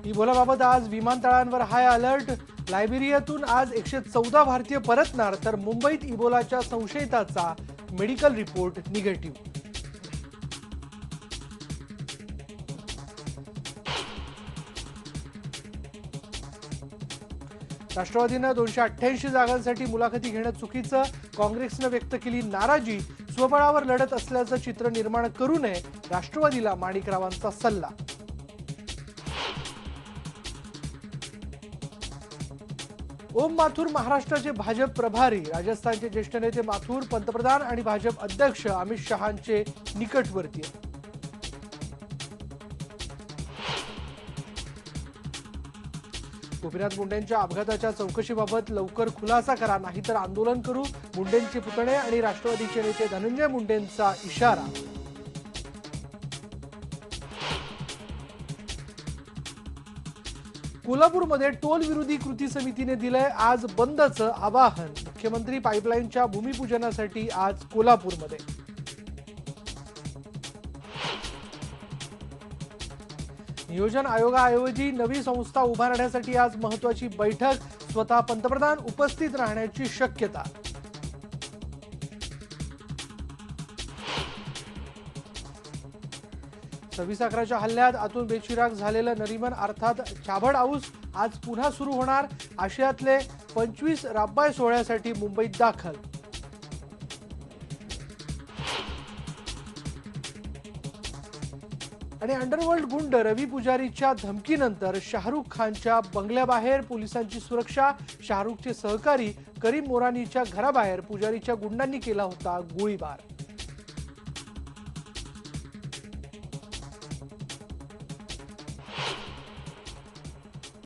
इबोलाबाबत आज विमानतळांवर high alert. लायबेरियातून आज 114 भारतीय परतणार, तर मुंबईत इबोलाच्या संशयिताचा मेडिकल रिपोर्ट निगेटिव्ह। राष्ट्रवादीनं 288 जागांसाठी मुलाखती घेणं चुकीचं, काँग्रेसनं व्यक्त केली नाराजी। स्वबळावर लढत असल्याचं चित्र निर्माण करू नये, राष्ट्रवादीला माणिकरावांचा सल्ला। ओम माथुर महाराष्ट्राचे भाजप प्रभारी, राजस्थानचे ज्येष्ठ नेते माथुर पंतप्रधान आणि भाजप अध्यक्ष अमित शहांचे निकटवर्तीय। गोपीनाथ मुंडेंच्या अपघाताच्या चौकशीबाबत लवकर खुलासा करा, नाहीतर आंदोलन करू, मुंडेंचे पुतणे आणि राष्ट्रवादीचे नेते धनंजय मुंडेंचा इशारा। कोल्हापूरमध्ये टोल विरोधी कृती समितीने दिलंय आज बंदचं आवाहन। मुख्यमंत्री पाईपलाईनच्या भूमिपूजनासाठी आज कोल्हापूरमध्ये। नियोजन आयोगाऐवजी नवी संस्था उभारण्यासाठी आज महत्त्वाची बैठक, स्वतः पंतप्रधान उपस्थित राहण्याची शक्यता। 26/11च्या हल्ल्यात आतून बेचिराग झालेलं नरिमन अर्थात छाबड हाऊस आज पुन्हा सुरू होणार। आशियातले 25 राब्बाय सोहळ्यासाठी मुंबईत दाखल। आणि अंडरवर्ल्ड गुंड रवी पुजारीच्या धमकीनंतर शाहरुख खानच्या बंगल्याबाहेर पोलिसांची सुरक्षा। शाहरुखचे सहकारी करीम मोरानीच्या घराबाहेर पुजारीच्या गुंडांनी केला होता गोळीबार।